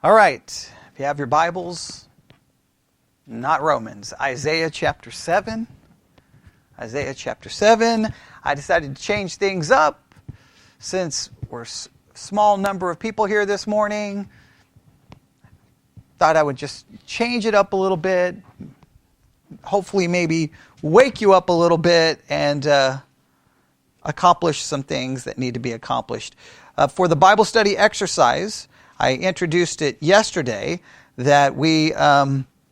All right, if you have your Bibles, not Romans, Isaiah chapter 7. Isaiah chapter 7. I decided to change things up since we're a small number of people here this morning. Thought I would just change it up a little bit. Hopefully maybe wake you up a little bit and accomplish some things that need to be accomplished. For the Bible study exercise, I introduced it yesterday that we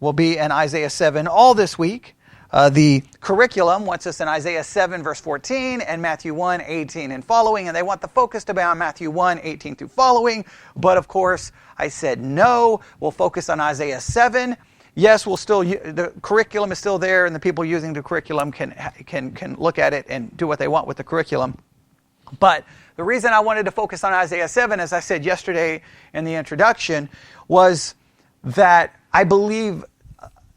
will be in Isaiah 7 all this week. The curriculum wants us in Isaiah 7 verse 14 and Matthew 1, 18 and following, and they want the focus to be on Matthew 1, 18 through following. But of course, I said no, we'll focus on Isaiah 7. Yes, the curriculum is still there, and the people using the curriculum can look at it and do what they want with the curriculum. But the reason I wanted to focus on Isaiah 7, as I said yesterday in the introduction, was that I believe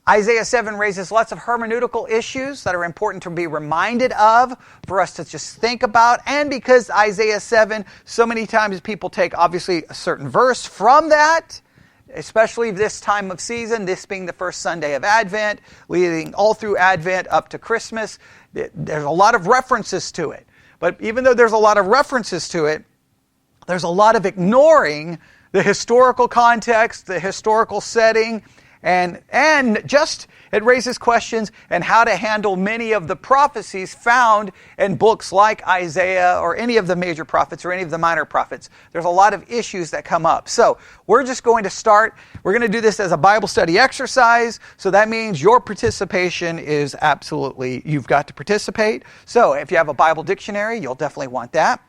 Isaiah 7 raises lots of hermeneutical issues that are important to be reminded of, for us to just think about, and because Isaiah 7, so many times people take obviously a certain verse from that, especially this time of season, this being the first Sunday of Advent, leading all through Advent up to Christmas. There's a lot of references to it. But even though there's a lot of references to it, there's a lot of ignoring the historical context, the historical setting, and just it raises questions and how to handle many of the prophecies found in books like Isaiah or any of the major prophets or any of the minor prophets. There's a lot of issues that come up. So we're just going to start. We're going to do this as a Bible study exercise. So that means your participation is absolutely, you've got to participate. So if you have a Bible dictionary, you'll definitely want that.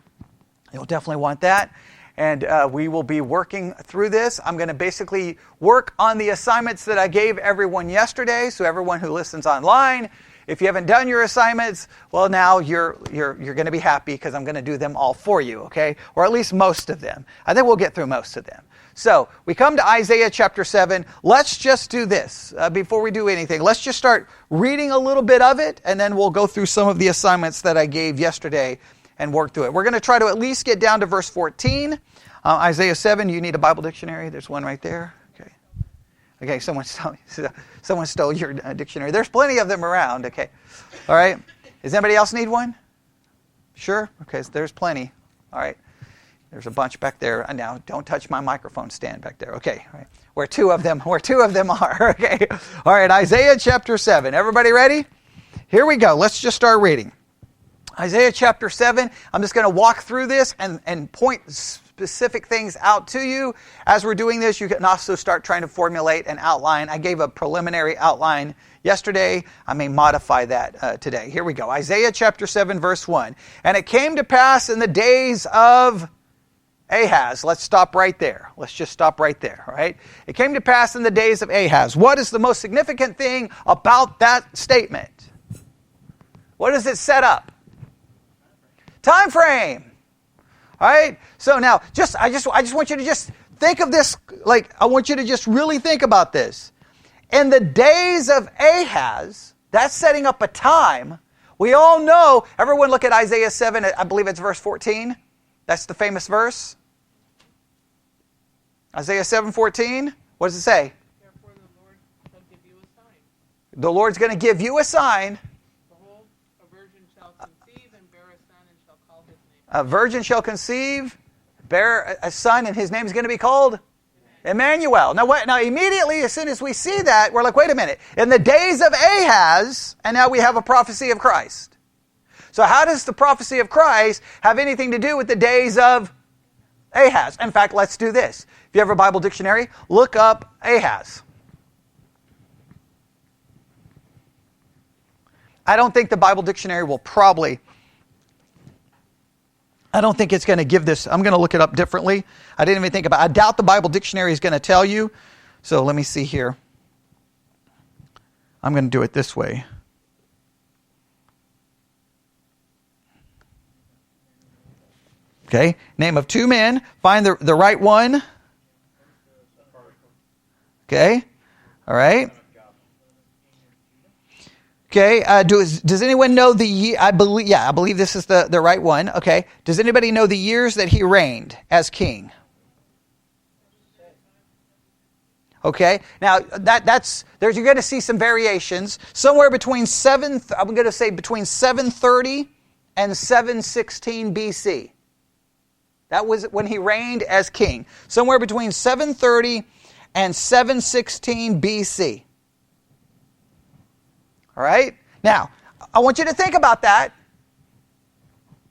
And we will be working through this. I'm going to basically work on the assignments that I gave everyone yesterday. So everyone who listens online, if you haven't done your assignments, well, now you're going to be happy because I'm going to do them all for you, okay? Or at least most of them. I think we'll get through most of them. So we come to Isaiah chapter 7. Let's just do this before we do anything. Let's just start reading a little bit of it, and then we'll go through some of the assignments that I gave yesterday and work through it. We're going to try to at least get down to verse 14. Isaiah 7, you need a Bible dictionary. There's one right there. Okay, someone stole your dictionary. There's plenty of them around, okay. All right. Does anybody else need one? Sure? Okay, so there's plenty. All right. There's a bunch back there. Now, don't touch my microphone stand back there. Okay. All right. Where two of them are. Okay. All right, Isaiah chapter 7. Everybody ready? Here we go. Let's just start reading. Isaiah chapter 7, I'm just going to walk through this and point specific things out to you. As we're doing this, you can also start trying to formulate an outline. I gave a preliminary outline yesterday. I may modify that today. Here we go. Isaiah chapter 7, verse 1. And it came to pass in the days of Ahaz. Let's stop right there. Let's just stop right there, all right? It came to pass in the days of Ahaz. What is the most significant thing about that statement? What does it set up? Time frame. All right? So now, I just want you to just think of this, I want you to just really think about this. In the days of Ahaz, that's setting up a time. We all know, everyone look at Isaiah 7, I believe it's verse 14. That's the famous verse. Isaiah 7:14. What does it say? Therefore the Lord shall give you a sign. The Lord's going to give you a sign. Behold, a virgin shall conceive and bear a son and shall call his name. A virgin shall conceive, bear a son, and his name is going to be called Emmanuel. Now immediately, as soon as we see that, we're like, wait a minute. In the days of Ahaz, and now we have a prophecy of Christ. So how does the prophecy of Christ have anything to do with the days of Ahaz? In fact, let's do this. If you have a Bible dictionary, look up Ahaz. I don't think the Bible dictionary will I don't think it's going to give this. I'm going to look it up differently. I didn't even think about it. I doubt the Bible dictionary is going to tell you. So let me see here. I'm going to do it this way. Okay, name of two men. Find the right one. Okay, all right. Okay, does anyone know the year? I believe this is the right one. Okay, does anybody know the years that he reigned as king? Okay, now you're going to see some variations somewhere between I'm going to say between 730 and 716 BC. That was when he reigned as king. Somewhere between 730 and 716 BC. All right? Now, I want you to think about that.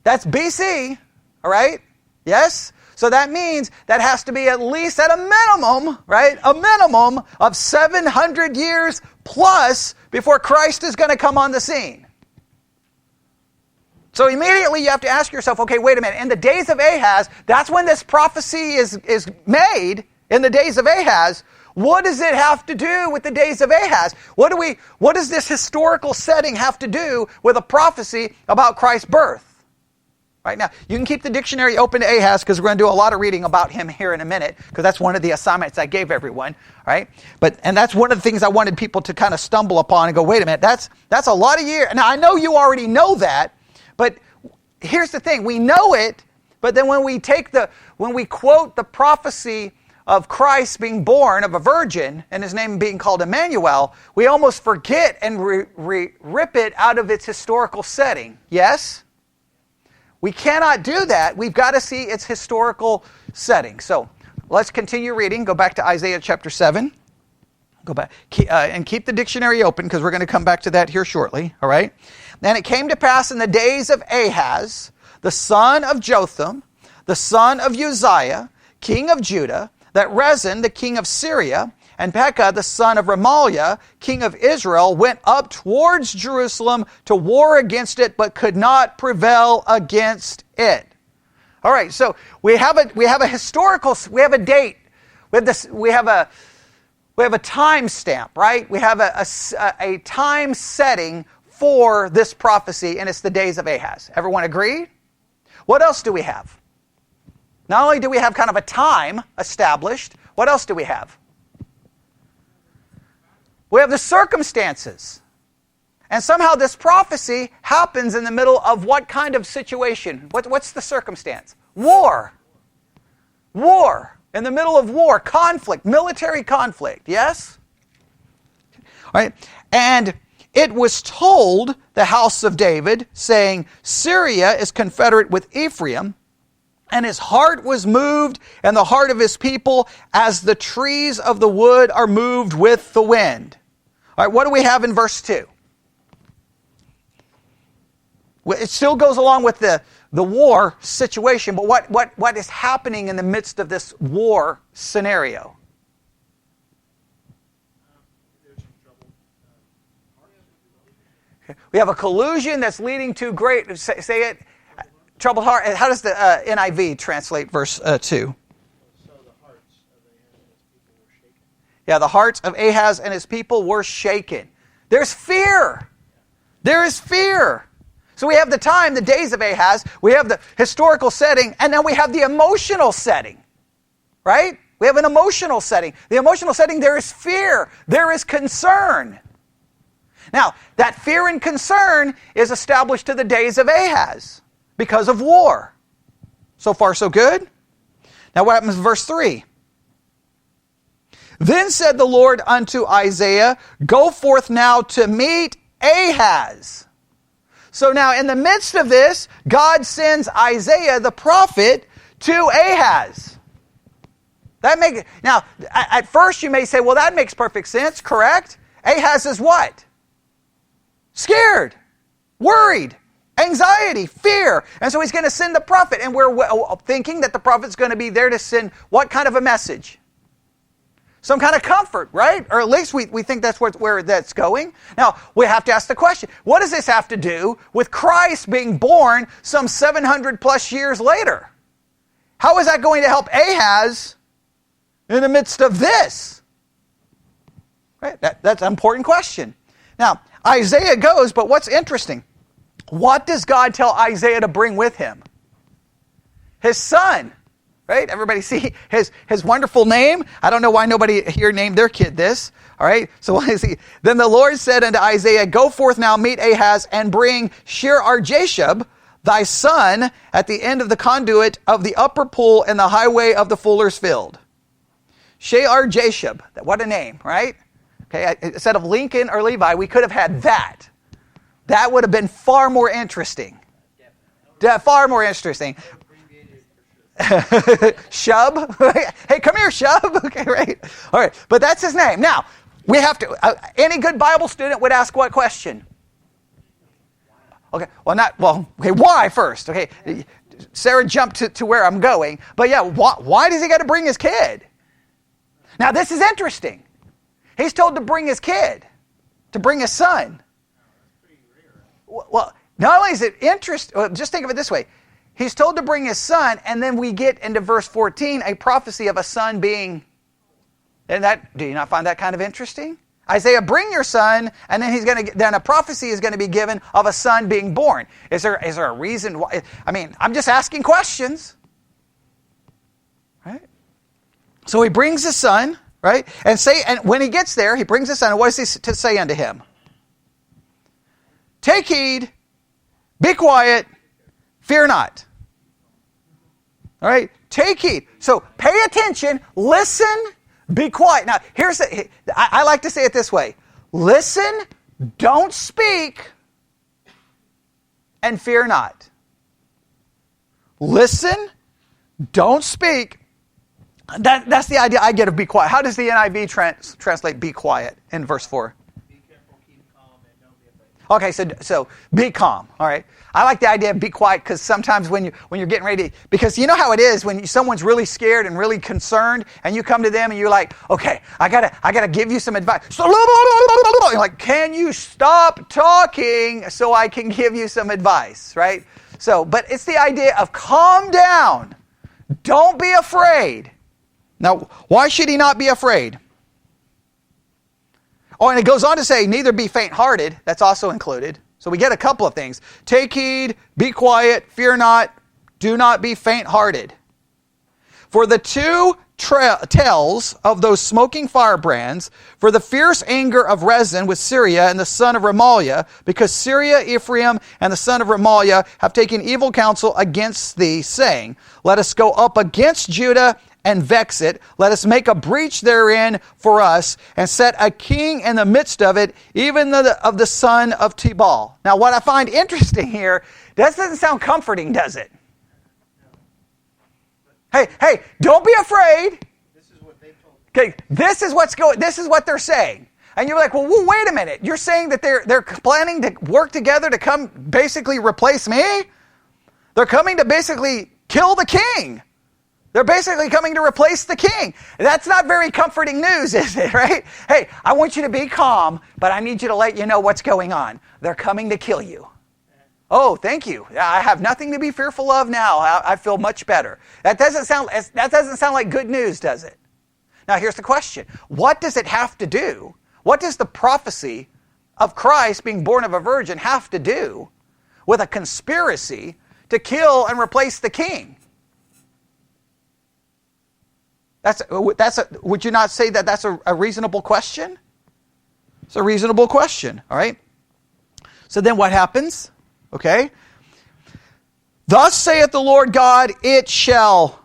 That's BC, all right? Yes? So that means that has to be at least at a minimum, right? A minimum of 700 years plus before Christ is going to come on the scene. So immediately you have to ask yourself, okay, wait a minute. In the days of Ahaz, that's when this prophecy is made, in the days of Ahaz. What does it have to do with the days of Ahaz? What does this historical setting have to do with a prophecy about Christ's birth? Right now, you can keep the dictionary open to Ahaz because we're going to do a lot of reading about him here in a minute because that's one of the assignments I gave everyone, right? And that's one of the things I wanted people to kind of stumble upon and go, wait a minute, that's a lot of years. Now, I know you already know that, but here's the thing. We know it, but then when we quote the prophecy of Christ being born of a virgin and his name being called Emmanuel, we almost forget and rip it out of its historical setting. Yes? We cannot do that. We've got to see its historical setting. So let's continue reading. Go back to Isaiah chapter 7. Go back and keep the dictionary open because we're going to come back to that here shortly. All right? And it came to pass in the days of Ahaz, the son of Jotham, the son of Uzziah, king of Judah, that Rezin, the king of Syria, and Pekah, the son of Remaliah, king of Israel, went up towards Jerusalem to war against it, but could not prevail against it. All right, so we have a date. We have a time stamp, right? We have a time setting for this prophecy, and it's the days of Ahaz. Everyone agree? What else do we have? Not only do we have kind of a time established, what else do we have? We have the circumstances. And somehow this prophecy happens in the middle of what kind of situation? What's the circumstance? War. War. In the middle of war, conflict, military conflict, yes? All right. And it was told the house of David, saying, Syria is confederate with Ephraim, and his heart was moved, and the heart of his people, as the trees of the wood are moved with the wind. All right, what do we have in verse 2? It still goes along with the war situation, but what is happening in the midst of this war scenario? We have a collusion that's leading to great, say it, troubled heart. How does the NIV translate verse 2? So the hearts of Ahaz and his people were shaken. Yeah, the hearts of Ahaz and his people were shaken. There's fear. There is fear. So we have the time, the days of Ahaz, we have the historical setting, and then we have the emotional setting. Right? We have an emotional setting. The emotional setting, there is fear. There is concern. Now, that fear and concern is established to the days of Ahaz because of war. So far, so good? Now, what happens in verse 3? Then said the Lord unto Isaiah, Go forth now to meet Ahaz. So now, in the midst of this, God sends Isaiah the prophet to Ahaz. Now, at first you may say, well, that makes perfect sense, correct? Ahaz is what? Scared, worried, anxiety, fear. And so he's going to send the prophet. And we're thinking that the prophet's going to be there to send what kind of a message? Some kind of comfort, right? Or at least we think that's where that's going. Now, we have to ask the question, what does this have to do with Christ being born some 700 plus years later? How is that going to help Ahaz in the midst of this? Right? That's an important question. Now, Isaiah goes, but what's interesting? What does God tell Isaiah to bring with him? His son. Right? Everybody see his wonderful name? I don't know why nobody here named their kid this. All right? So what is he? Then the Lord said unto Isaiah, Go forth now, meet Ahaz, and bring Shear-Jashub, thy son, at the end of the conduit of the upper pool in the highway of the fuller's field. Shear-Jashub. What a name, right? Okay, instead of Lincoln or Levi, we could have had that. That would have been far more interesting. Far more interesting. Shub. Hey, come here, Shub. Okay, right. All right, but that's his name. Now, we have to, any good Bible student would ask what question? Okay, okay, why first? Okay, Sarah jumped to where I'm going. But yeah, why does he got to bring his kid? Now, this is interesting. He's told to bring his kid, to bring his son. Well, not only is it interesting, just think of it this way. He's told to bring his son, and then we get into verse 14, a prophecy of a son being... do you not find that kind of interesting? Isaiah, bring your son, and then then a prophecy is going to be given of a son being born. Is there a reason why? I mean, I'm just asking questions. Right? So he brings his son, right? And when he gets there, he brings his son, and what does he to say unto him? Take heed, be quiet, fear not. All right? Take heed. So pay attention, listen, be quiet. Now, I like to say it this way. Listen, don't speak, and fear not. Listen, don't speak. That's the idea I get of be quiet. How does the NIV translate be quiet in verse 4? Be careful, keep calm, and don't be afraid. Okay, so be calm, all right? I like the idea of be quiet because sometimes when you're getting ready, because you know how it is when someone's really scared and really concerned, and you come to them and you're like, okay, I gotta give you some advice. So, you're like, can you stop talking so I can give you some advice, right? So, but it's the idea of calm down. Don't be afraid. Now, why should he not be afraid? Oh, and it goes on to say, neither be faint-hearted. That's also included. So we get a couple of things. Take heed, be quiet, fear not, do not be faint-hearted. For the two tells of those smoking firebrands, for the fierce anger of Rezin with Syria and the son of Remaliah, because Syria, Ephraim, and the son of Remaliah have taken evil counsel against thee, saying, let us go up against Judah and vex it. Let us make a breach therein for us, and set a king in the midst of it, even of the son of Tibal. Now, what I find interesting here, that doesn't sound comforting, does it? Hey, don't be afraid. This is what they told me. Okay, this is what they're saying. And you're like, well, wait a minute. You're saying that they're planning to work together to come basically replace me? They're coming to basically kill the king. They're basically coming to replace the king. That's not very comforting news, is it, right? Hey, I want you to be calm, but I need you to let you know what's going on. They're coming to kill you. Oh, thank you. I have nothing to be fearful of now. I feel much better. That doesn't sound like good news, does it? Now, here's the question. What does it have to do? What does the prophecy of Christ being born of a virgin have to do with a conspiracy to kill and replace the king? Would you not say that that's a reasonable question? It's a reasonable question, all right? So then what happens? Okay. Thus saith the Lord God, it shall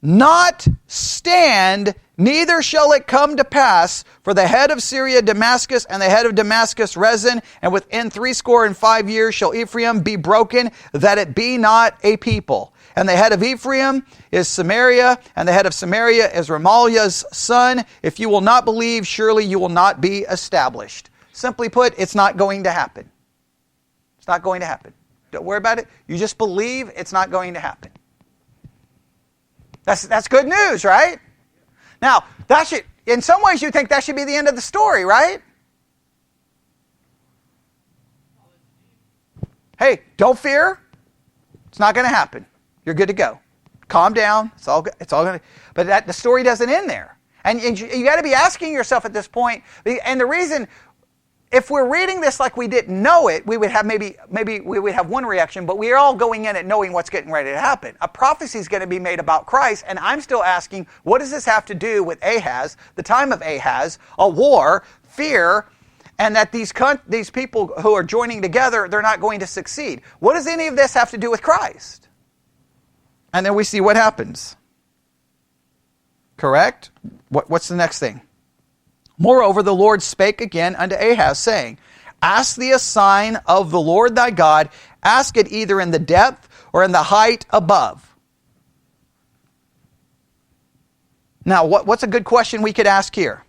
not stand, neither shall it come to pass, for the head of Syria Damascus, and the head of Damascus Rezin, and within 65 years shall Ephraim be broken, that it be not a people. And the head of Ephraim is Samaria, and the head of Samaria is Remaliah's son. If you will not believe, surely you will not be established. Simply put, it's not going to happen. It's not going to happen. Don't worry about it. You just believe it's not going to happen. That's good news, right? Now, in some ways you think that should be the end of the story, right? Hey, don't fear. It's not going to happen. You're good to go. Calm down. It's all going to. But the story doesn't end there. And you got to be asking yourself at this point. And the reason, if we're reading this like we didn't know it, we would have maybe we would have one reaction. But we are all going in it knowing what's getting ready to happen. A prophecy is going to be made about Christ, and I'm still asking, what does this have to do with Ahaz, the time of Ahaz, a war, fear, and that these people who are joining together, they're not going to succeed? What does any of this have to do with Christ? And then we see what happens. Correct? What's the next thing? Moreover, the Lord spake again unto Ahaz, saying, Ask thee a sign of the Lord thy God. Ask it either in the depth or in the height above. Now, what's a good question we could ask here?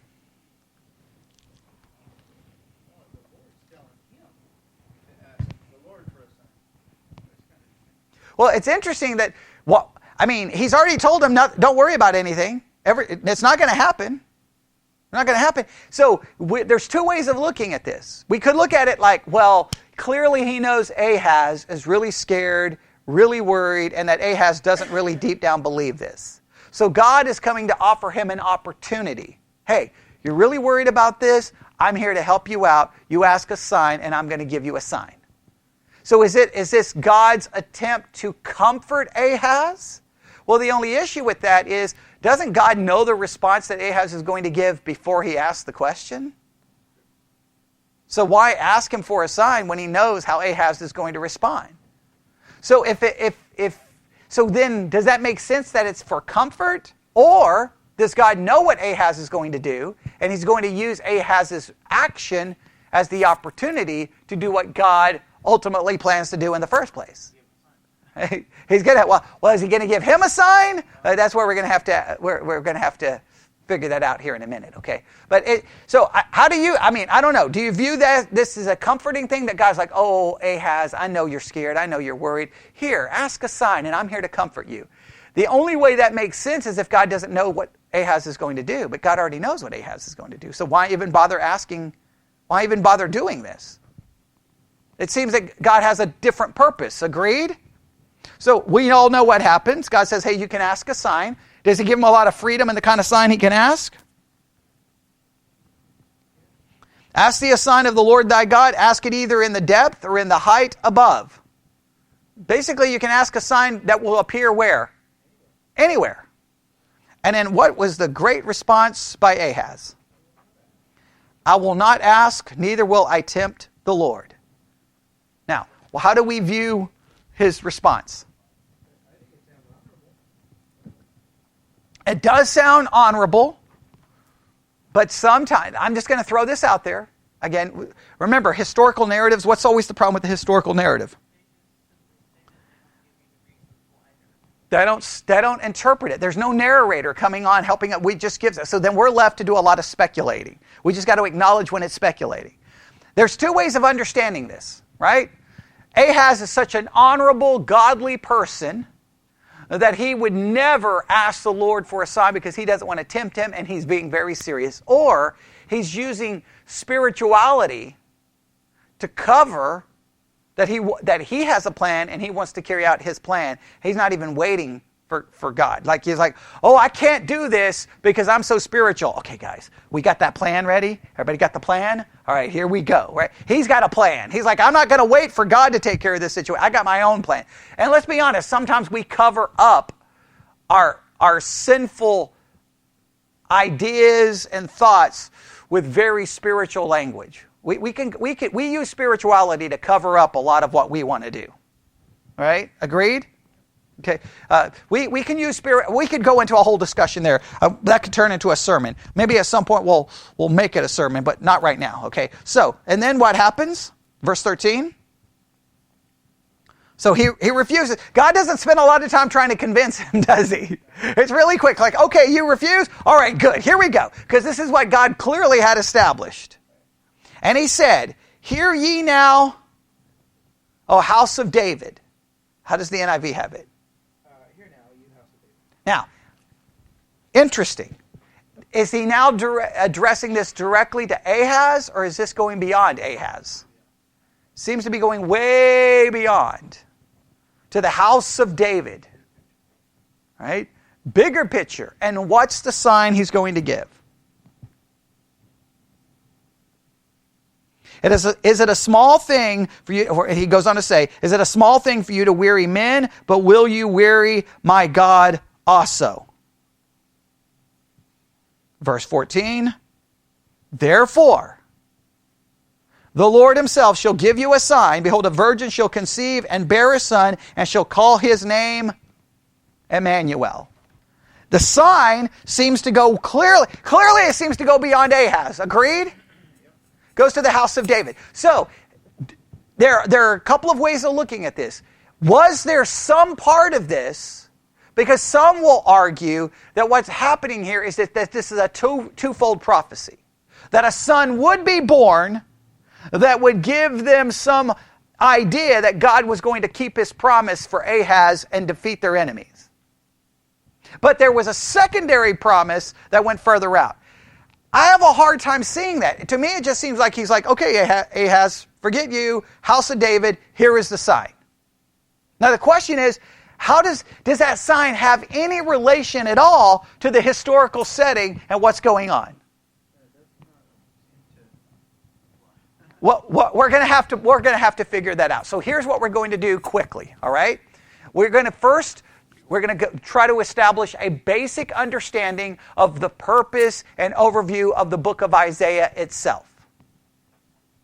Well, it's interesting that, he's already told him, don't worry about anything. It's not going to happen. Not going to happen. So there's two ways of looking at this. We could look at it like, well, clearly he knows Ahaz is really scared, really worried, and that Ahaz doesn't really deep down believe this. So God is coming to offer him an opportunity. Hey, you're really worried about this? I'm here to help you out. You ask a sign, and I'm going to give you a sign. So is this God's attempt to comfort Ahaz? Well, the only issue with that is, doesn't God know the response that Ahaz is going to give before he asks the question? So why ask him for a sign when he knows how Ahaz is going to respond? So so then does that make sense that it's for comfort? Or does God know what Ahaz is going to do, and he's going to use Ahaz's action as the opportunity to do what God ultimately plans to do in the first place? He's gonna. Well, is he going to give him a sign? That's where we're going to have to. We're going to have to figure that out here in a minute. Okay. But how do you? I don't know. Do you view that this is a comforting thing that God's like, oh, Ahaz, I know you're scared. I know you're worried. Here, ask a sign, and I'm here to comfort you. The only way that makes sense is if God doesn't know what Ahaz is going to do, but God already knows what Ahaz is going to do. So why even bother asking? Why even bother doing this? It seems that God has a different purpose. Agreed? So we all know what happens. God says, hey, you can ask a sign. Does he give him a lot of freedom in the kind of sign he can ask? Ask thee a sign of the Lord thy God. Ask it either in the depth or in the height above. Basically, you can ask a sign that will appear where? Anywhere. And then what was the great response by Ahaz? I will not ask, neither will I tempt the Lord. Now, how do we view his response? It does sound honorable, but sometimes, I'm just going to throw this out there. Again, remember, historical narratives, what's always the problem with the historical narrative? They don't interpret it. There's no narrator coming on helping it. We just gives it. So then we're left to do a lot of speculating. We just got to acknowledge when it's speculating. There's two ways of understanding this, right? Ahaz is such an honorable, godly person that he would never ask the Lord for a sign because he doesn't want to tempt him and he's being very serious. Or he's using spirituality to cover that he has a plan and he wants to carry out his plan. He's not even waiting for God. Like he's like, oh, I can't do this because I'm so spiritual. Okay, guys, we got that plan ready? Everybody got the plan? All right, here we go. Right? He's got a plan. He's like, I'm not going to wait for God to take care of this situation. I got my own plan. And let's be honest, sometimes we cover up our sinful ideas and thoughts with very spiritual language. We use spirituality to cover up a lot of what we want to do. All right? Agreed? Okay. We can use spirit. We could go into a whole discussion there. That could turn into a sermon. Maybe at some point we'll make it a sermon, but not right now. Okay. So, and then what happens? Verse 13. So he refuses. God doesn't spend a lot of time trying to convince him, does he? It's really quick. Like, okay, you refuse? All right, good. Here we go. Because this is what God clearly had established. And he said, hear ye now, O house of David. How does the NIV have it? Hear now, you house of David. Now, interesting. Is he now addressing this directly to Ahaz, or is this going beyond Ahaz? Seems to be going way beyond. To the house of David. Right? Bigger picture. And what's the sign he's going to give? Is it a small thing for you, or he goes on to say, is it a small thing for you to weary men, but will you weary my God also? Verse 14, therefore, the Lord himself shall give you a sign. Behold, a virgin shall conceive and bear a son, and shall call his name Emmanuel. The sign seems to go clearly it seems to go beyond Ahaz. Agreed? Goes to the house of David. So, there are a couple of ways of looking at this. Was there some part of this? Because some will argue that what's happening here is that this is a twofold prophecy. That a son would be born that would give them some idea that God was going to keep his promise for Ahaz and defeat their enemies. But there was a secondary promise that went further out. I have a hard time seeing that. To me, it just seems like he's like, okay, Ahaz, forget you, house of David, here is the sign. Now the question is, how does that sign have any relation at all to the historical setting and what's going on? We're going to have to figure that out. So here's what we're going to do quickly, all right? We're going to try to establish a basic understanding of the purpose and overview of the book of Isaiah itself.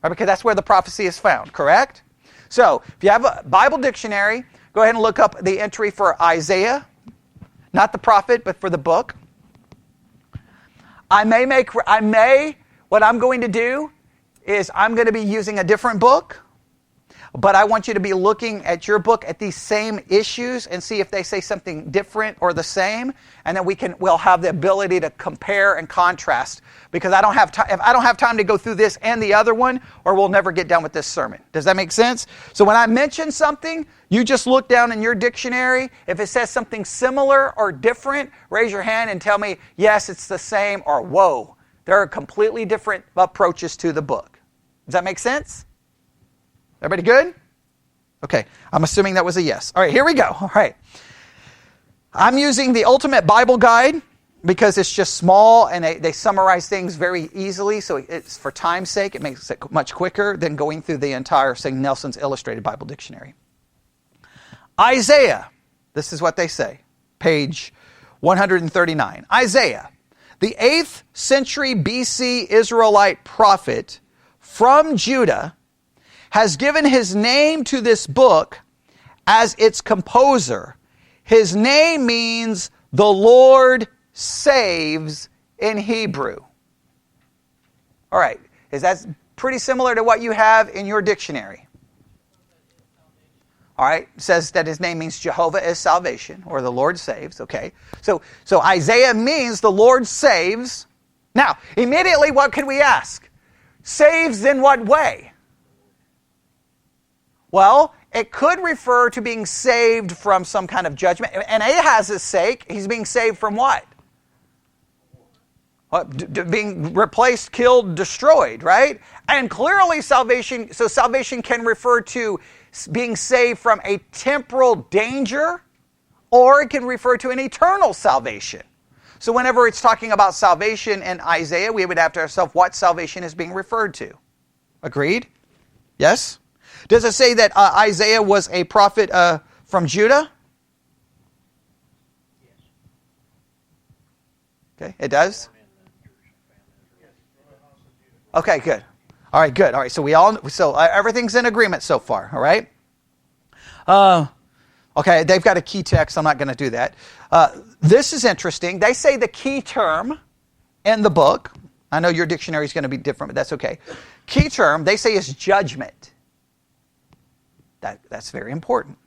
Right, because that's where the prophecy is found, correct? So, if you have a Bible dictionary, go ahead and look up the entry for Isaiah. Not the prophet, but for the book. What I'm going to do is I'm going to be using a different book. But I want you to be looking at your book at these same issues and see if they say something different or the same, and then we'll have the ability to compare and contrast. Because I don't have time. If I don't have time to go through this and the other one, or we'll never get done with this sermon. Does that make sense? So when I mention something, you just look down in your dictionary. If it says something similar or different, raise your hand and tell me, yes, it's the same, or whoa, there are completely different approaches to the book. Does that make sense? Everybody good? Okay, I'm assuming that was a yes. All right, here we go. All right. I'm using the Ultimate Bible Guide because it's just small and they summarize things very easily. So it's for time's sake, it makes it much quicker than going through the entire, say, Nelson's Illustrated Bible Dictionary. Isaiah, this is what they say, page 139. Isaiah, the 8th century BC Israelite prophet from Judah, has given his name to this book as its composer. His name means the Lord saves in Hebrew. All right, is that pretty similar to what you have in your dictionary? All right, it says that his name means Jehovah is salvation, or the Lord saves, okay. So Isaiah means the Lord saves. Now, immediately what could we ask? Saves in what way? Well, it could refer to being saved from some kind of judgment. And Ahaz's sake, he's being saved from what? Being replaced, killed, destroyed, right? And clearly salvation can refer to being saved from a temporal danger, or it can refer to an eternal salvation. So whenever it's talking about salvation in Isaiah, we would have to ask ourselves what salvation is being referred to. Agreed? Yes? Does it say that Isaiah was a prophet from Judah? Okay, it does? Okay, good. All right, good. All right, so everything's in agreement so far, all right? Okay, they've got a key text. I'm not going to do that. This is interesting. They say the key term in the book, I know your dictionary is going to be different, but that's okay. Key term, they say, is judgment. That's very important.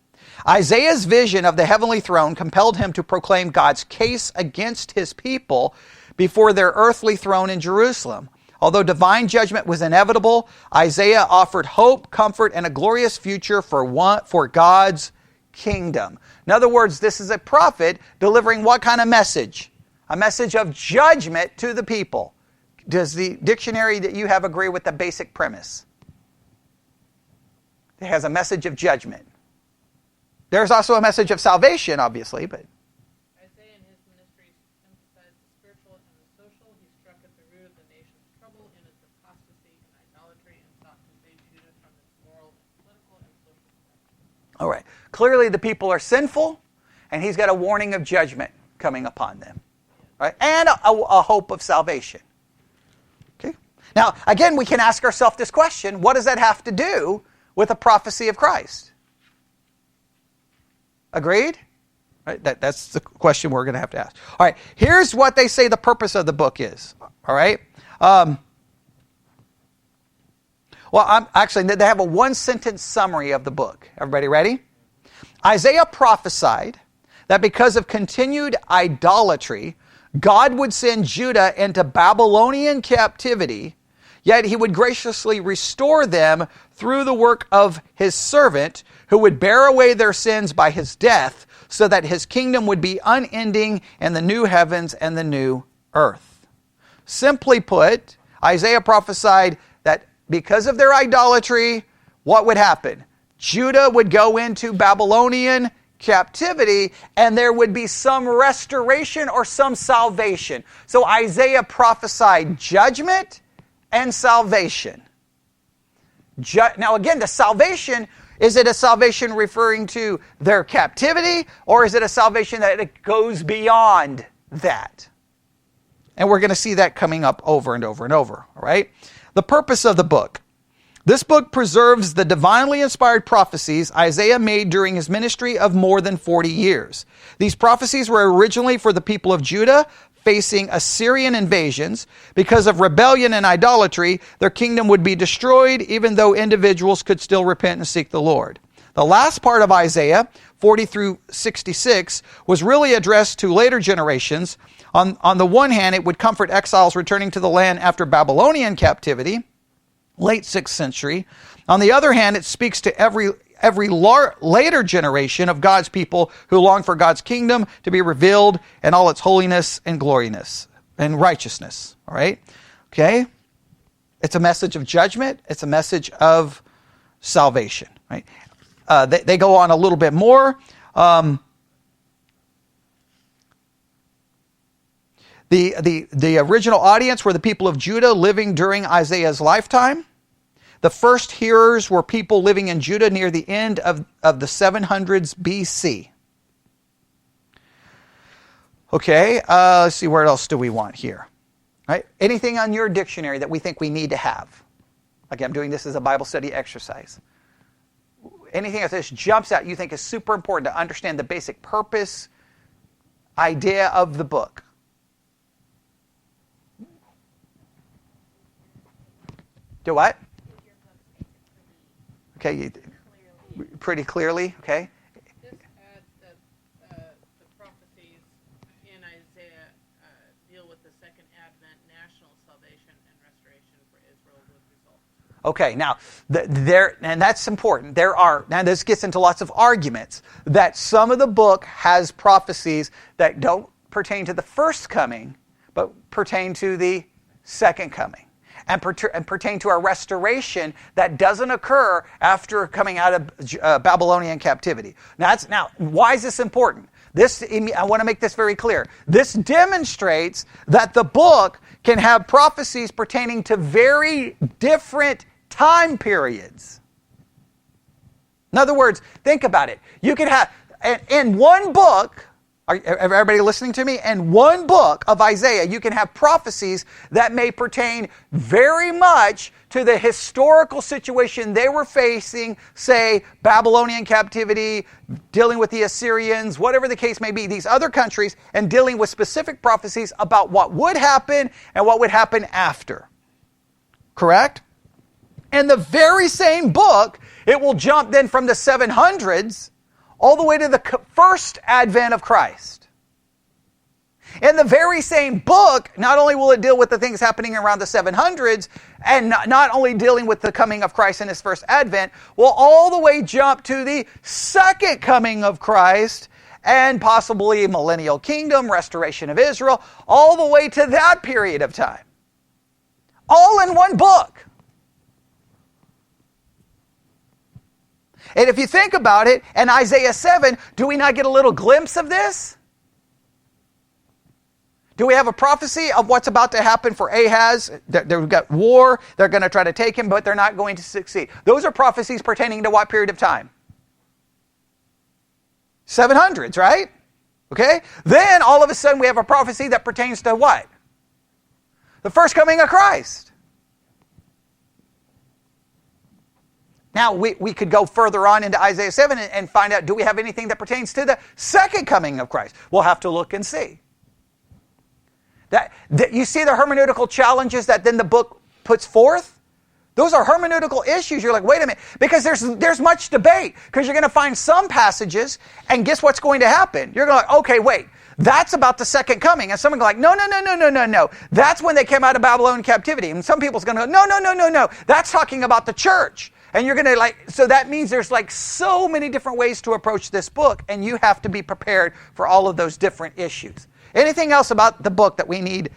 Isaiah's vision of the heavenly throne compelled him to proclaim God's case against his people before their earthly throne in Jerusalem. Although divine judgment was inevitable, Isaiah offered hope, comfort, and a glorious future for God's kingdom. In other words, this is a prophet delivering what kind of message? A message of judgment to the people. Does the dictionary that you have agree with the basic premise? It has a message of judgment. There's also a message of salvation, obviously, but Isaiah in his ministries emphasized the spiritual and the social. He struck at the root of the nation's trouble in its apostasy and idolatry and sought to save Judah from its moral, political, and social corruption. all right. Clearly the people are sinful, and he's got a warning of judgment coming upon them. Right? And a hope of salvation. Okay. Now, again, we can ask ourselves this question: what does that have to do with a prophecy of Christ? Agreed? Right? That's the question we're going to have to ask. All right, here's what they say the purpose of the book is. All right? Actually, they have a one-sentence summary of the book. Everybody ready? Isaiah prophesied that because of continued idolatry, God would send Judah into Babylonian captivity, yet he would graciously restore them through the work of his servant, who would bear away their sins by his death, so that his kingdom would be unending in the new heavens and the new earth. Simply put, Isaiah prophesied that because of their idolatry, what would happen? Judah would go into Babylonian captivity, and there would be some restoration or some salvation. So Isaiah prophesied judgment and salvation. Now again, the salvation, is it a salvation referring to their captivity, or is it a salvation that it goes beyond that? And we're going to see that coming up over and over and over, all right? The purpose of the book. This book preserves the divinely inspired prophecies Isaiah made during his ministry of more than 40 years. These prophecies were originally for the people of Judah facing Assyrian invasions. Because of rebellion and idolatry, their kingdom would be destroyed, even though individuals could still repent and seek the Lord. The last part of Isaiah, 40 through 66, was really addressed to later generations. On the one hand, it would comfort exiles returning to the land after Babylonian captivity, late 6th century. On the other hand, it speaks to every later generation of God's people who long for God's kingdom to be revealed in all its holiness and gloriness and righteousness. All right? Okay? It's a message of judgment. It's a message of salvation. Right? They go on a little bit more. The original audience were the people of Judah living during Isaiah's lifetime. The first hearers were people living in Judah near the end of the 700s BC. Okay, let's see, where else do we want here? Right? Anything on your dictionary that we think we need to have? Again, I'm doing this as a Bible study exercise. Anything that just jumps out you think is super important to understand the basic purpose, idea of the book? Do what? Okay, pretty clearly, okay. This adds that the prophecies in Isaiah deal with the second advent, national salvation and restoration for Israel would result. Okay, now, and that's important. Now this gets into lots of arguments, that some of the book has prophecies that don't pertain to the first coming, but pertain to the second coming. And pertain to a restoration that doesn't occur after coming out of Babylonian captivity. Now, why is this important? I want to make this very clear. This demonstrates that the book can have prophecies pertaining to very different time periods. In other words, think about it. You could have, in one book, everybody listening to me? In one book of Isaiah, you can have prophecies that may pertain very much to the historical situation they were facing, say, Babylonian captivity, dealing with the Assyrians, whatever the case may be, these other countries, and dealing with specific prophecies about what would happen and what would happen after. Correct? In the very same book, it will jump then from the 700s all the way to the first advent of Christ. In the very same book, not only will it deal with the things happening around the 700s, and not only dealing with the coming of Christ in his first advent, will all the way jump to the second coming of Christ, and possibly millennial kingdom, restoration of Israel, all the way to that period of time. All in one book. And if you think about it, in Isaiah 7, do we not get a little glimpse of this? Do we have a prophecy of what's about to happen for Ahaz? They've got war, they're going to try to take him, but they're not going to succeed. Those are prophecies pertaining to what period of time? 700s, right? Okay? Then, all of a sudden, we have a prophecy that pertains to what? The first coming of Christ. Now, we could go further on into Isaiah 7 and find out, do we have anything that pertains to the second coming of Christ? We'll have to look and see. That you see the hermeneutical challenges that then the book puts forth? Those are hermeneutical issues. You're like, wait a minute. Because there's much debate. Because you're going to find some passages, and guess what's going to happen? You're going to okay, wait. That's about the second coming. And someone going like, no. That's when they came out of Babylonian captivity. And some people's going to go, no. That's talking about the church. And you're going to so that means there's so many different ways to approach this book, and you have to be prepared for all of those different issues. Anything else about the book that we need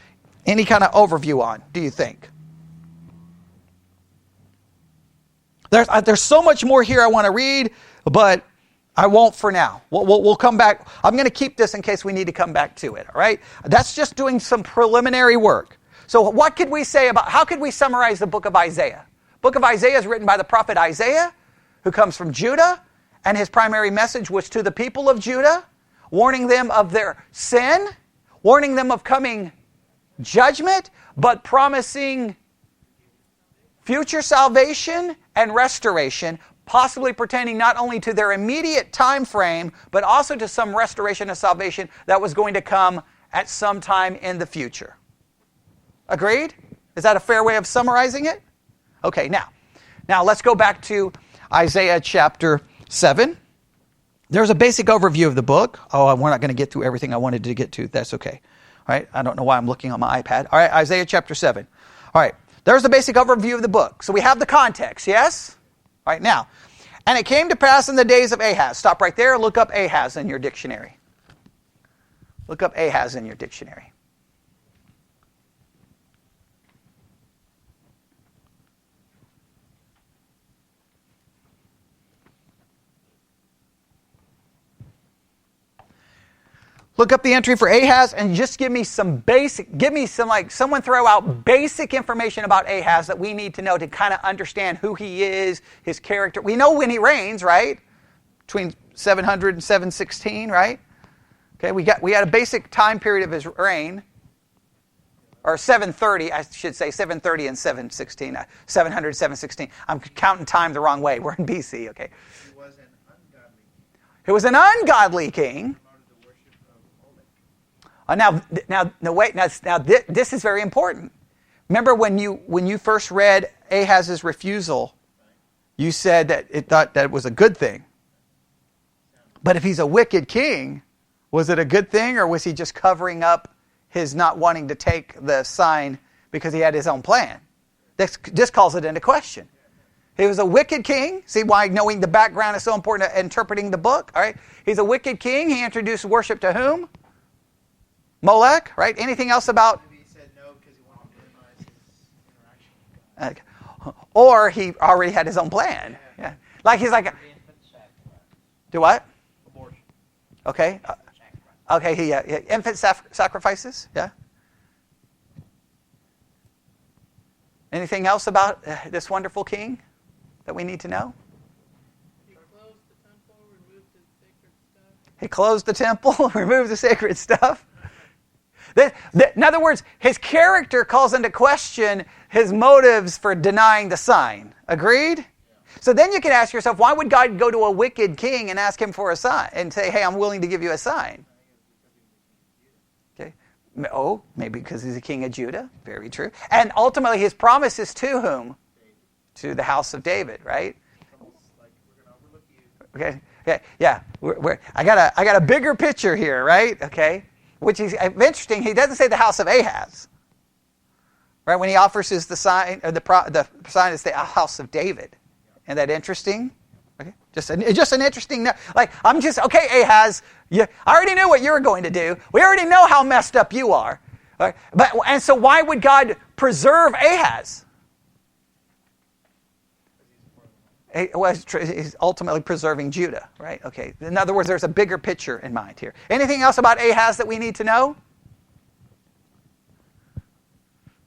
any kind of overview on, do you think? There's so much more here I want to read, but I won't for now. We'll come back. I'm going to keep this in case we need to come back to it, all right? That's just doing some preliminary work. So what could we say how could we summarize the book of Isaiah? Book of Isaiah is written by the prophet Isaiah, who comes from Judah, and his primary message was to the people of Judah, warning them of their sin, warning them of coming judgment, but promising future salvation and restoration, possibly pertaining not only to their immediate time frame, but also to some restoration of salvation that was going to come at some time in the future. Agreed? Is that a fair way of summarizing it? Okay, now let's go back to Isaiah chapter 7. There's a basic overview of the book. Oh, we're not going to get through everything I wanted to get to. That's okay. All right, I don't know why I'm looking on my iPad. All right, Isaiah chapter 7. All right, there's the basic overview of the book. So we have the context, yes? All right, now, and it came to pass in the days of Ahaz. Stop right there. Look up Ahaz in your dictionary. Look up Ahaz in your dictionary. Look up the entry for Ahaz and just give me some someone throw out basic information about Ahaz that we need to know to kind of understand who he is, his character. We know when he reigns, right? Between 700 and 716, right? Okay, we had a basic time period of his reign. Or 730, I should say, 730 and 716. 700, 716. I'm counting time the wrong way. We're in BC, okay. He was an ungodly king. He was an ungodly king. This is very important. Remember when you first read Ahaz's refusal, you said that it thought that it was a good thing. But if he's a wicked king, was it a good thing, or was he just covering up his not wanting to take the sign because he had his own plan? This calls it into question. He was a wicked king. See why knowing the background is so important to interpreting the book? All right. He's a wicked king. He introduced worship to whom? Molech, right? Anything else about? Maybe he said no because he wanted to minimize his interaction with God. Or he already had his own plan. Yeah. Like he's like, do what? Abortion. Okay. Okay. Infant sacrifices. Yeah. Anything else about this wonderful king that we need to know? He closed the temple, removed the sacred stuff. In other words, his character calls into question his motives for denying the sign. Agreed? Yeah. So then you can ask yourself, why would God go to a wicked king and ask him for a sign and say, hey, I'm willing to give you a sign? Okay. Oh, maybe because he's a king of Judah. Very true. And ultimately his promise is to whom? To the house of David, right? Okay. Yeah. I got a bigger picture here, right? Okay. Which is interesting. He doesn't say the house of Ahaz, right? When he offers the sign, or the sign is the house of David. Isn't that interesting? Okay, just an interesting. Okay, Ahaz. I already knew what you were going to do. We already know how messed up you are. Right? And so why would God preserve Ahaz? He's ultimately preserving Judah, right? Okay. In other words, there's a bigger picture in mind here. Anything else about Ahaz that we need to know?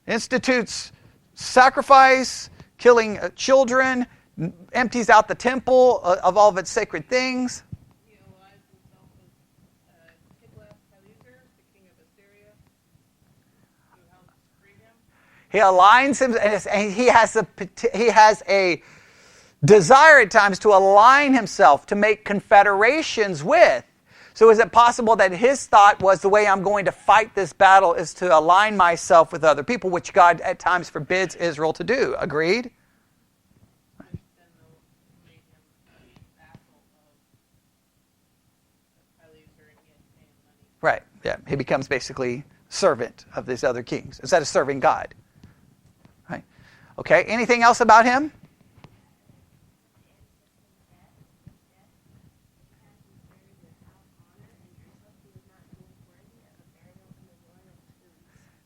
Institutes sacrifice, killing children, empties out the temple of all of its sacred things. He allies himself with Tiglath-Pileser, the king of Assyria, who helps free him. He aligns him, and he has a desire at times to align himself, to make confederations with. So is it possible that his thought was the way I'm going to fight this battle is to align myself with other people, which God at times forbids Israel to do? Agreed? Right, yeah. He becomes basically servant of these other kings instead of serving God. Right? Okay, anything else about him?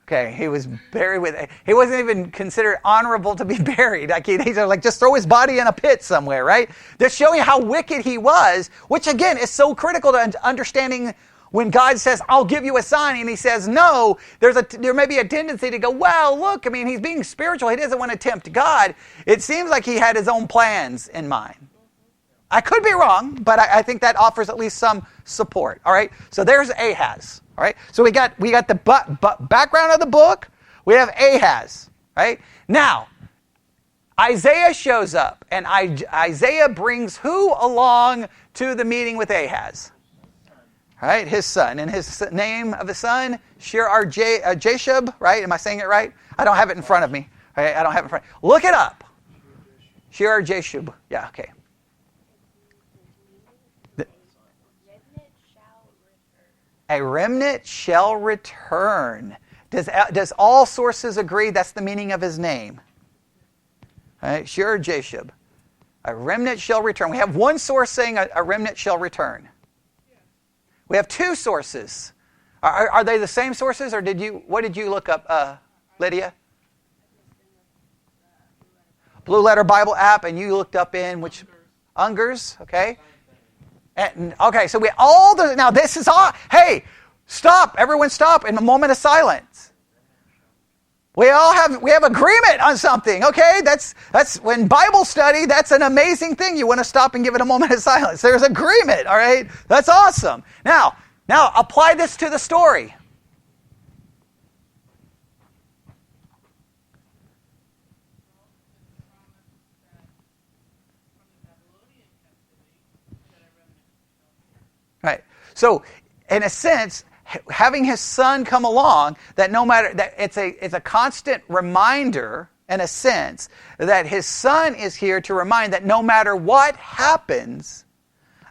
Okay, he was buried with, he wasn't even considered honorable to be buried. Like he's like, just throw his body in a pit somewhere, right? They're showing how wicked he was, which again is so critical to understanding when God says, I'll give you a sign, and he says no, there may be a tendency to go, well, look, I mean, he's being spiritual. He doesn't want to tempt God. It seems like he had his own plans in mind. I could be wrong, but I think that offers at least some support. All right, so there's Ahaz. All right, so we got the background of the book. We have Ahaz. Right now, Isaiah shows up, and Isaiah brings who along to the meeting with Ahaz? All right, his son, and his name of the son, Shear-Jashub. Right? Am I saying it right? I don't have it in front of me. All right, I don't have it in front. Look it up. Shear-Jashub. Yeah. Okay. A remnant shall return. Does all sources agree that's the meaning of his name? All right, Shear-Jashub. A remnant shall return. We have one source saying a remnant shall return. We have two sources. Are they the same sources, or what did you look up, Lydia? Blue Letter Bible app, and you looked up in which? Ungers, okay. And, okay, so now this is all, hey, stop, everyone stop in a moment of silence. We have agreement on something, okay? That's when Bible study, that's an amazing thing. You want to stop and give it a moment of silence. There's agreement, all right? That's awesome. Now apply this to the story. Right. So, in a sense, having his son come along, that no matter that it's a constant reminder, in a sense, that his son is here to remind that no matter what happens,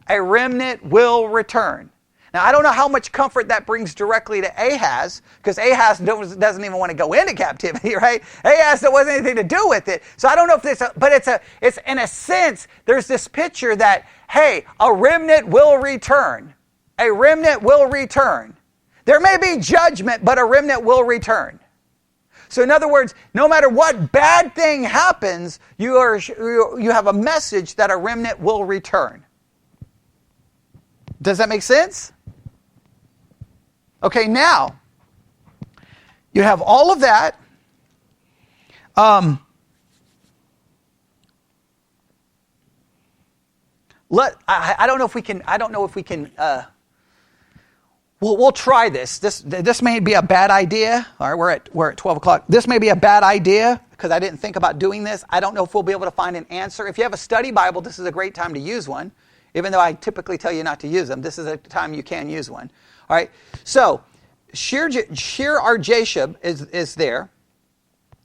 a remnant will return. Now, I don't know how much comfort that brings directly to Ahaz, because Ahaz doesn't even want to go into captivity, right? Ahaz, there wasn't anything to do with it. So I don't know if it's in a sense, there's this picture that, hey, a remnant will return. A remnant will return. There may be judgment, but a remnant will return. So in other words, no matter what bad thing happens, you have a message that a remnant will return. Does that make sense? Okay, now, you have all of that. I don't know if we can. We'll try this. This may be a bad idea. All right, we're at 12 o'clock. This may be a bad idea because I didn't think about doing this. I don't know if we'll be able to find an answer. If you have a study Bible, this is a great time to use one. Even though I typically tell you not to use them, this is a time you can use one. All right. So Shear-Jashub is there.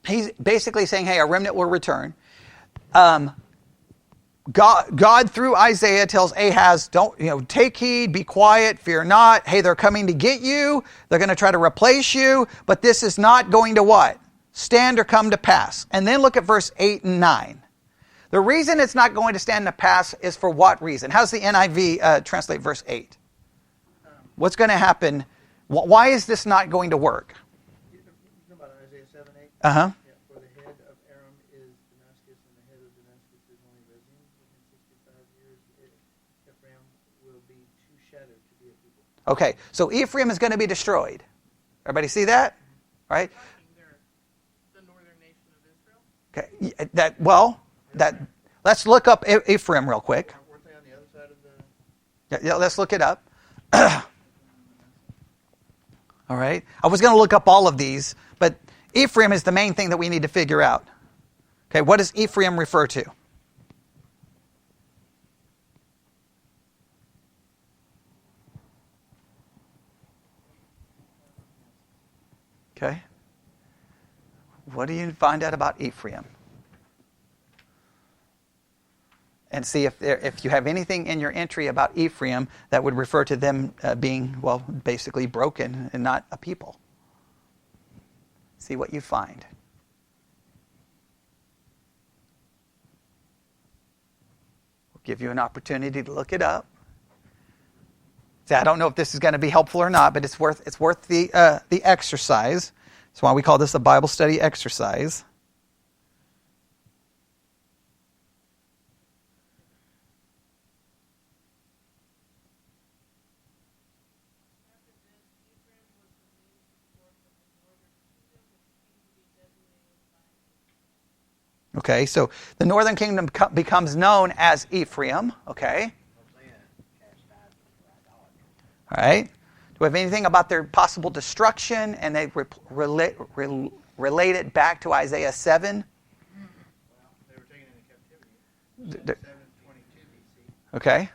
He's basically saying, "Hey, a remnant will return." God through Isaiah tells Ahaz, "Don't take heed, be quiet, fear not. Hey, they're coming to get you. They're going to try to replace you, but this is not going to what? Stand or come to pass." And then look at verse 8 and 9. The reason it's not going to stand to pass is for what reason? How's the NIV translate verse 8? What's going to happen? Why is this not going to work? You know about Isaiah 7:8? Uh-huh. Yeah, for the head of Aram is Damascus, and the head of Damascus is only Rezin. Within 65 years, Ephraim will be too shattered to be a people. Okay, so Ephraim is going to be destroyed. Everybody see that? Right? The northern nation of Israel? Okay, let's look up Ephraim real quick. Weren't they on the other side of the... Yeah, let's look it up. All right. I was going to look up all of these, but Ephraim is the main thing that we need to figure out. Okay, what does Ephraim refer to? Okay? What do you find out about Ephraim? And see if you have anything in your entry about Ephraim that would refer to them being, well, basically broken and not a people. See what you find. We'll give you an opportunity to look it up. See, I don't know if this is going to be helpful or not, but it's worth the exercise. That's why we call this a Bible study exercise. Okay, so the northern kingdom becomes known as Ephraim. Okay. All right. Do we have anything about their possible destruction? And they relate it back to Isaiah 7. Well, they were taken into captivity. 722 BC. Okay.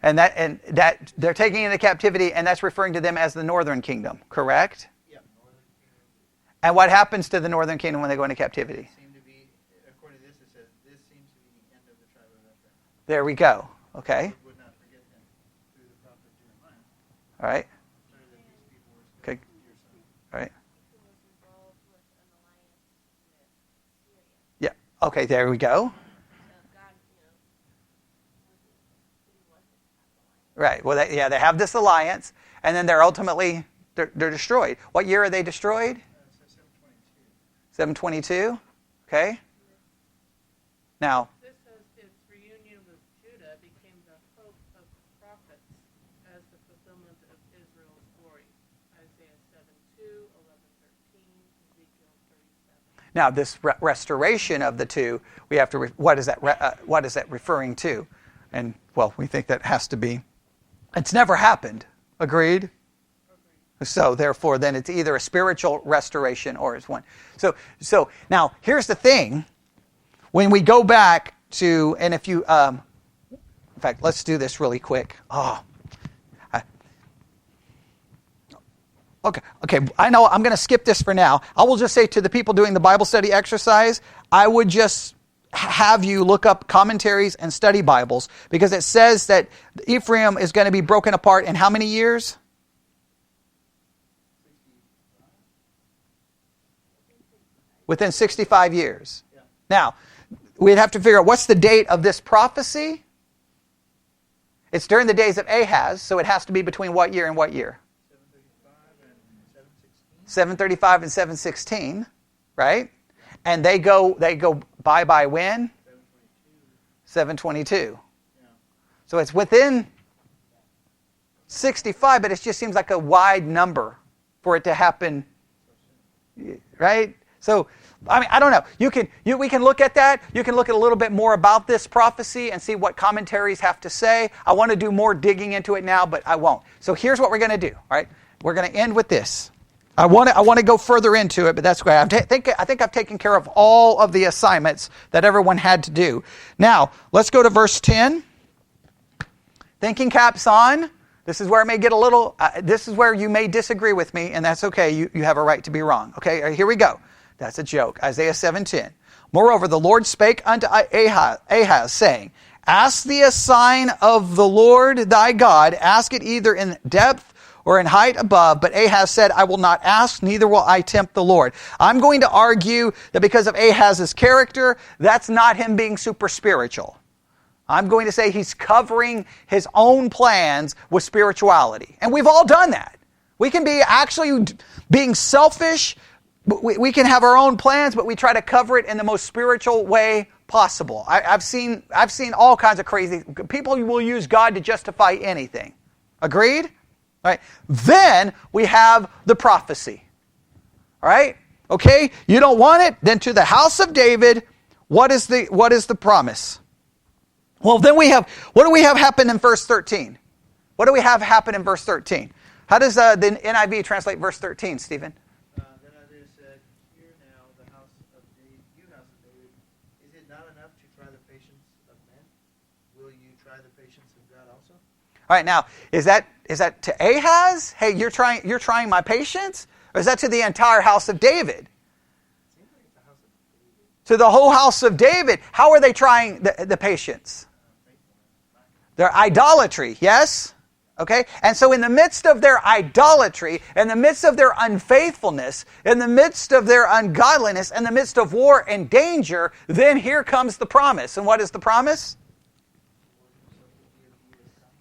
And that they're taking into captivity, and that's referring to them as the northern kingdom, correct? Yep. Northern kingdom. And what happens to the northern kingdom when they go into captivity? According to this, it says this seems to be the end of the tribe of Ephraim. There we go. Okay. Would not forget them through the prophet Jeremiah. All right. So that these people were still Okay. your son. All right. Who was involved with an alliance with Syria. Yeah. Okay, there we go. So God, didn't want this alliance. Right. Well, they have this alliance, and then they're ultimately they're destroyed. What year are they destroyed? So 722. 722. Okay. Now, This says its reunion with Judah became the hope of the prophets as the fulfillment of Israel's glory. Isaiah 7:2, 11:13, Ezekiel 37. now this restoration of the two, we have to. What is that referring to? And well, we think that has to be. It's never happened. Agreed. So therefore, then it's either a spiritual restoration or it's one. So now here's the thing. When we go back to, and if you, in fact, let's do this really quick. Okay. I know I'm going to skip this for now. I will just say to the people doing the Bible study exercise, I would just have you look up commentaries and study Bibles, because it says that Ephraim is going to be broken apart in how many years? Within 65 years. Yeah. Now, we'd have to figure out what's the date of this prophecy. It's during the days of Ahaz, so it has to be between what year and what year? 735 and 716, right? And they go bye when? 722. Yeah. So it's within 65, but it just seems like a wide number for it to happen, right? So, I mean, I don't know. We can look at that. You can look at a little bit more about this prophecy and see what commentaries have to say. I want to do more digging into it now, but I won't. So here's what we're going to do. All right, we're going to end with this. I want to go further into it, but that's great. I think I've taken care of all of the assignments that everyone had to do. Now let's go to verse 10. Thinking caps on. This is where it may get a little. This is where you may disagree with me, and that's okay. You have a right to be wrong. Okay, here we go. That's a joke. Isaiah 7:10. Moreover, the Lord spake unto Ahaz, saying, Ask thee a sign of the Lord thy God. Ask it either in depth or in height above. But Ahaz said, I will not ask, neither will I tempt the Lord. I'm going to argue that because of Ahaz's character, that's not him being super spiritual. I'm going to say he's covering his own plans with spirituality. And we've all done that. We can be actually being selfish. We can have our own plans, but we try to cover it in the most spiritual way possible. I've seen all kinds of crazy people will use God to justify anything. Agreed? All right. Then we have the prophecy. All right? Okay? You don't want it? Then to the house of David, what is the promise? Well, then what do we have happen in verse 13? What do we have happen in verse 13? How does the NIV translate verse 13, Stephen? Then Isaiah said, Hear now, the house of David, you house of David, is it not enough to try the patience of men? Will you try the patience of God also? All right, now, is that to Ahaz? Hey, you're trying my patience? Or is that to the entire house of David? To the whole house of David. How are they trying the patience? Their idolatry, yes? Okay? And so in the midst of their idolatry, in the midst of their unfaithfulness, in the midst of their ungodliness, in the midst of war and danger, then here comes the promise. And what is the promise?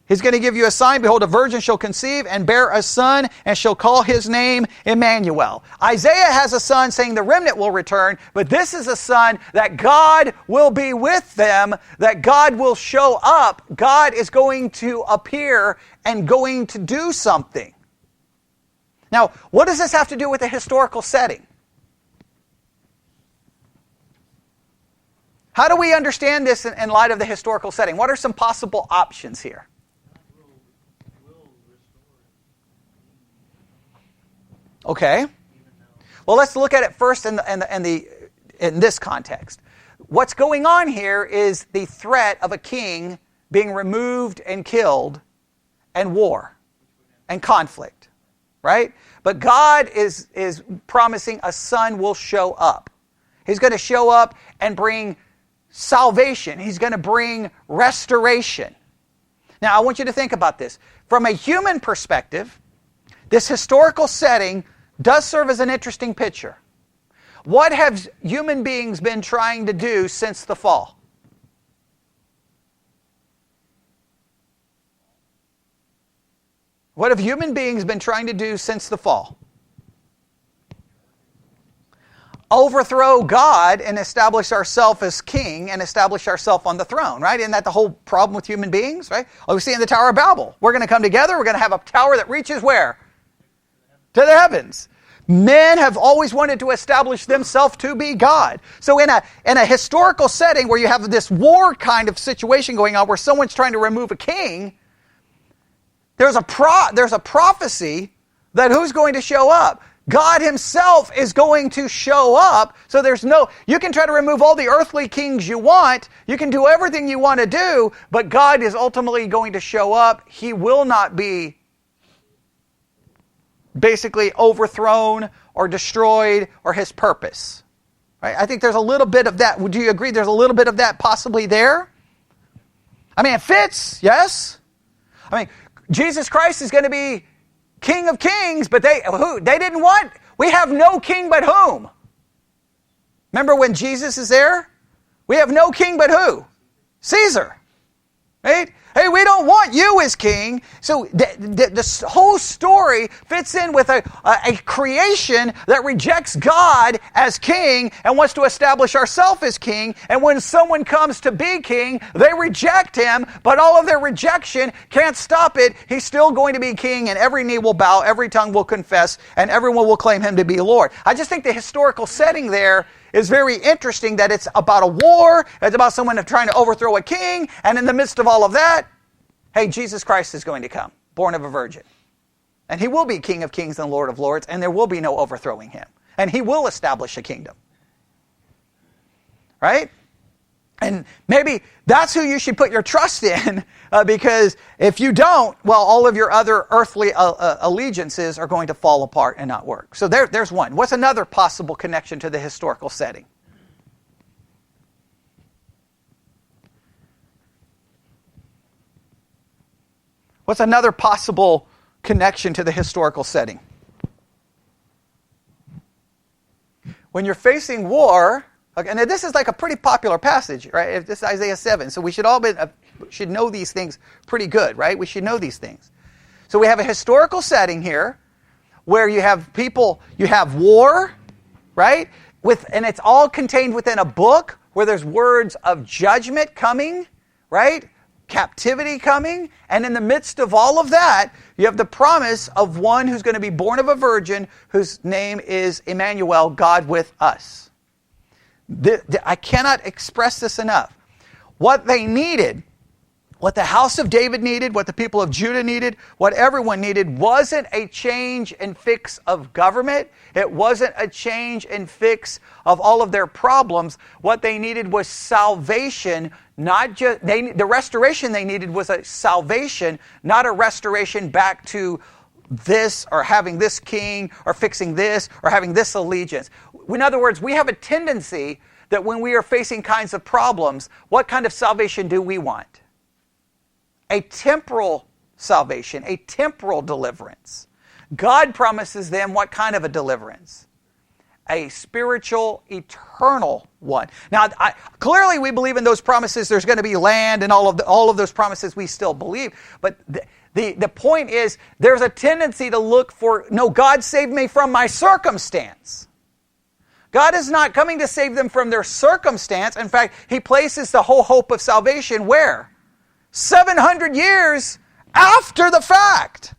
He's going to give you a sign. Behold, a virgin shall conceive and bear a son, and shall call his name Emmanuel. Isaiah has a son saying the remnant will return, but this is a son that God will be with them, that God will show up. God is going to appear and going to do something. Now, what does this have to do with the historical setting? How do we understand this in light of the historical setting? What are some possible options here? Okay. Well, let's look at it first in this context. What's going on here is the threat of a king being removed and killed, and war and conflict, right? But God is promising a son will show up. He's going to show up and bring salvation. He's going to bring restoration. Now, I want you to think about this. From a human perspective, this historical setting does serve as an interesting picture. What have human beings been trying to do since the fall? What have human beings been trying to do since the fall? Overthrow God and establish ourselves as king and establish ourselves on the throne, right? Isn't that the whole problem with human beings, right? We see in the Tower of Babel. We're going to come together. We're going to have a tower that reaches where? To the heavens. Men have always wanted to establish themselves to be God. So in a historical setting where you have this war kind of situation going on where someone's trying to remove a king, there's a prophecy that who's going to show up? God himself is going to show up. So you can try to remove all the earthly kings you want. You can do everything you want to do, but God is ultimately going to show up. He will not be basically overthrown or destroyed or his purpose. Right? I think there's a little bit of that. Do you agree there's a little bit of that possibly there? I mean, it fits, yes? I mean, Jesus Christ is going to be King of Kings, but they didn't want, we have no king but whom? Remember when Jesus is there? We have no king but who? Caesar. Right? Hey, we don't want you as king. So this whole story fits in with a creation that rejects God as king and wants to establish ourselves as king. And when someone comes to be king, they reject him, but all of their rejection can't stop it. He's still going to be king, and every knee will bow, every tongue will confess, and everyone will claim him to be Lord. I just think the historical setting there is very interesting, that it's about a war, it's about someone trying to overthrow a king, and in the midst of all of that, hey, Jesus Christ is going to come, born of a virgin. And he will be King of Kings and Lord of Lords, and there will be no overthrowing him. And he will establish a kingdom. Right? And maybe that's who you should put your trust in, because if you don't, well, all of your other earthly allegiances are going to fall apart and not work. So there's one. What's another possible connection to the historical setting? What's another possible connection to the historical setting? When you're facing war, okay, and this is like a pretty popular passage, right? This is Isaiah 7, so we should know these things pretty good, right? We should know these things. So we have a historical setting here where you have people, you have war, right? And it's all contained within a book where there's words of judgment coming, right? Captivity coming, and in the midst of all of that, you have the promise of one who's going to be born of a virgin, whose name is Emmanuel, God with us. I cannot express this enough. What they needed, what the house of David needed, what the people of Judah needed, what everyone needed, wasn't a change and fix of government. It wasn't a change and fix of all of their problems. What they needed was salvation. Not just the restoration they needed was a salvation, not a restoration back to this or having this king or fixing this or having this allegiance. In other words, we have a tendency that when we are facing kinds of problems, what kind of salvation do we want? A temporal salvation, a temporal deliverance. God promises them what kind of a deliverance? A spiritual, eternal one. Now, clearly we believe in those promises. There's going to be land and all of those promises we still believe. But the point is, there's a tendency to look for, no, God saved me from my circumstance. God is not coming to save them from their circumstance. In fact, He places the whole hope of salvation where? 700 years after the fact.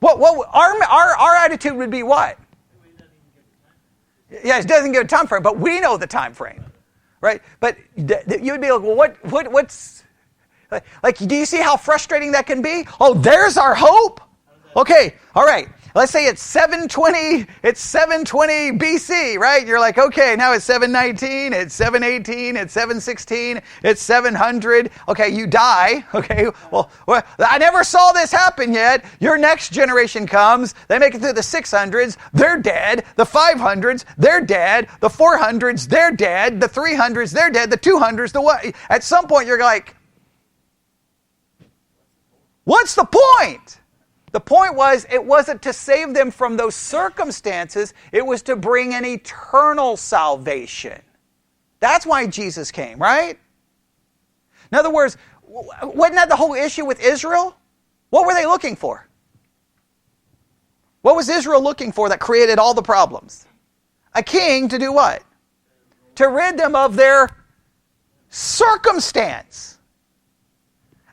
Our attitude would be what? Yeah, it doesn't give a time frame, but we know the time frame, right? But you'd be like, well, what's like? Do you see how frustrating that can be? Oh, there's our hope. Okay, all right. Let's say it's 720. It's 720 BC, right? You're like, okay, now it's 719. It's 718. It's 716. It's 700. Okay, you die. Okay, well, I never saw this happen yet. Your next generation comes. They make it through the 600s. They're dead. The 500s. They're dead. The 400s. They're dead. The 300s. They're dead. The 200s. The what? At some point, you're like, what's the point? The point was, it wasn't to save them from those circumstances. It was to bring an eternal salvation. That's why Jesus came, right? In other words, wasn't that the whole issue with Israel? What were they looking for? What was Israel looking for that created all the problems? A king to do what? To rid them of their circumstance.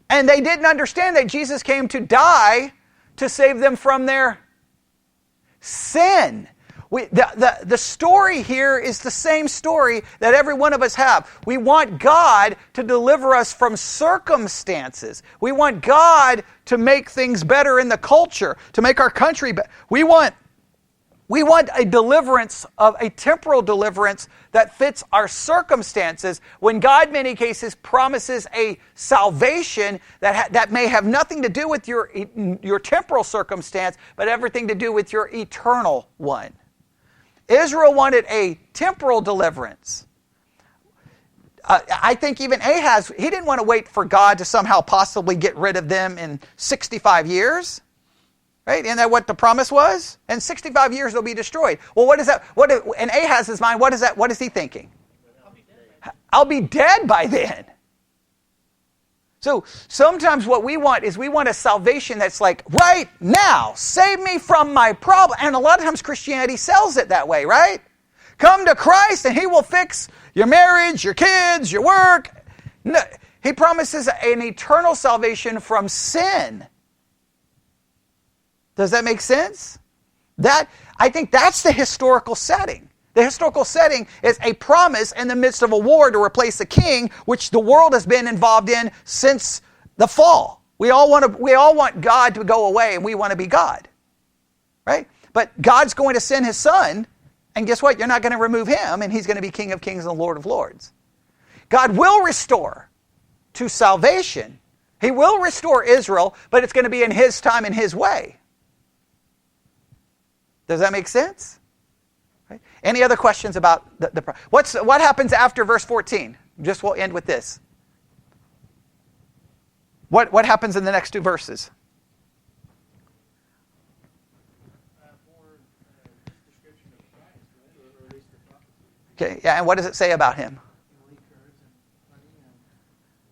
And they didn't understand that Jesus came to die to save them from their sin. The story here is the same story that every one of us have. We want God to deliver us from circumstances. We want God to make things better in the culture, to make our country better. We want a deliverance, of a temporal deliverance that fits our circumstances, when God, in many cases, promises a salvation that may have nothing to do with your temporal circumstance, but everything to do with your eternal one. Israel wanted a temporal deliverance. I think even Ahaz, he didn't want to wait for God to somehow possibly get rid of them in 65 years. Right? Isn't that what the promise was? In 65 years they'll be destroyed. Well, what is that? In Ahaz's mind, what is that? What is he thinking? I'll be dead by then. So sometimes what we want is we want a salvation that's like, right now, save me from my problem. And a lot of times Christianity sells it that way, right? Come to Christ and He will fix your marriage, your kids, your work. No, He promises an eternal salvation from sin. Does that make sense? I think that's the historical setting. The historical setting is a promise in the midst of a war to replace a king, which the world has been involved in since the fall. We all want God to go away, and we want to be God. Right? But God's going to send His Son, and guess what? You're not going to remove Him, and He's going to be King of Kings and Lord of Lords. God will restore to salvation. He will restore Israel, but it's going to be in His time and His way. Does that make sense? Right. Any other questions about what happens after verse 14? We'll end with this. What happens in the next two verses? More description of Christ, right? Or at least the prophecy. Okay, yeah, and what does it say about Him? He curves and funny, and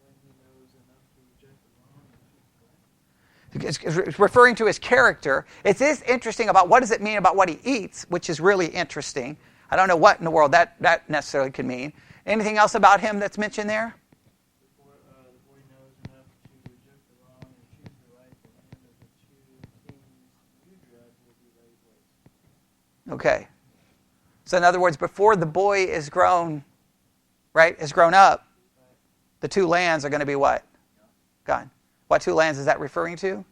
when He knows enough to reject the wrong and choose the right. It's referring to His character. It is interesting about what does it mean about what He eats, which is really interesting. I don't know what in the world that necessarily could mean. Anything else about Him that's mentioned there? The boy knows enough to reject the wrong and choose the right. The land of the two kings you dread will be laid waste. Okay. So in other words, before the boy is grown, right, is grown up, the two lands are going to be what? Gone. What two lands is that referring to?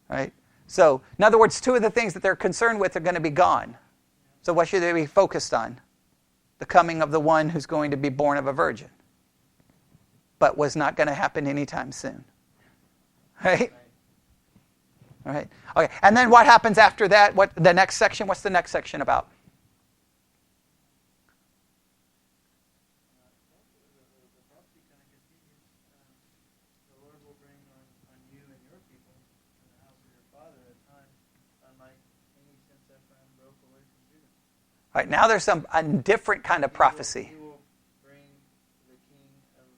Right? So, in other words, two of the things that they're concerned with are going to be gone. So what should they be focused on? the coming of the one who's going to be born of a virgin, but was not going to happen anytime soon. Right? All right. Okay. And then what happens after that? What the next section? What's the next section about? The prophecy kind of continues. The Lord will bring on you and your people and the house of your father a time unlike any since Ephraim broke away from Judah. All right. Now there's a different kind of prophecy. He will bring the king of Assyria.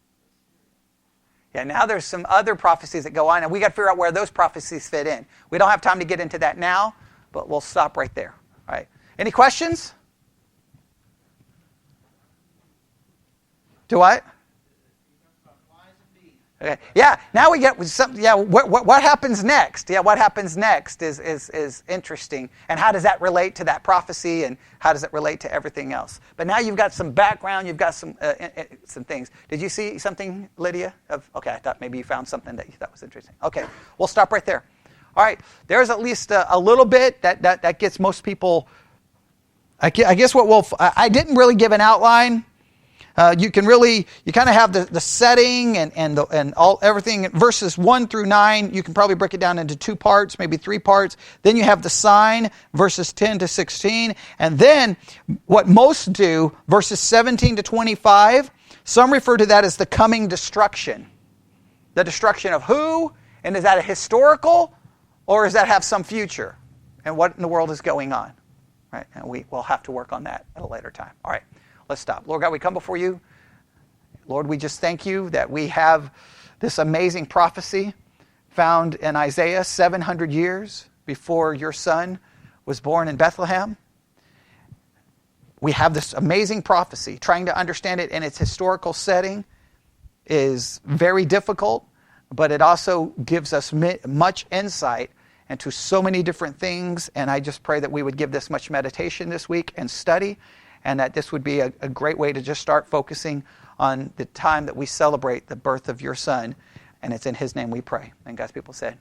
Yeah, now there's some other prophecies that go on, and we got to figure out where those prophecies fit in. We don't have time to get into that now, but we'll stop right there. All right. Any questions? Do what? Okay. Yeah. Now we get some. Yeah. What happens next? Yeah. What happens next is interesting, and how does that relate to that prophecy, and how does it relate to everything else? But now you've got some background. You've got some things. Did you see something, Lydia? Okay. I thought maybe you found something that you thought was interesting. Okay. We'll stop right there. All right. There's at least a little bit that gets most people. I guess I didn't really give an outline. You kind of have the setting and everything. Verses 1 through 9, you can probably break it down into 2 parts, maybe 3 parts. Then you have the sign, verses 10 to 16. And then what most do, verses 17 to 25, some refer to that as the coming destruction. The destruction of who? And is that a historical, or does that have some future? And what in the world is going on? Right? And we'll have to work on that at a later time. All right. Let's stop. Lord God, we come before you. Lord, we just thank you that we have this amazing prophecy found in Isaiah 700 years before your son was born in Bethlehem. We have this amazing prophecy. Trying to understand it in its historical setting is very difficult, but it also gives us much insight into so many different things. And I just pray that we would give this much meditation this week and study, and that this would be a great way to just start focusing on the time that we celebrate the birth of your son. And it's in his name we pray. And God's people said,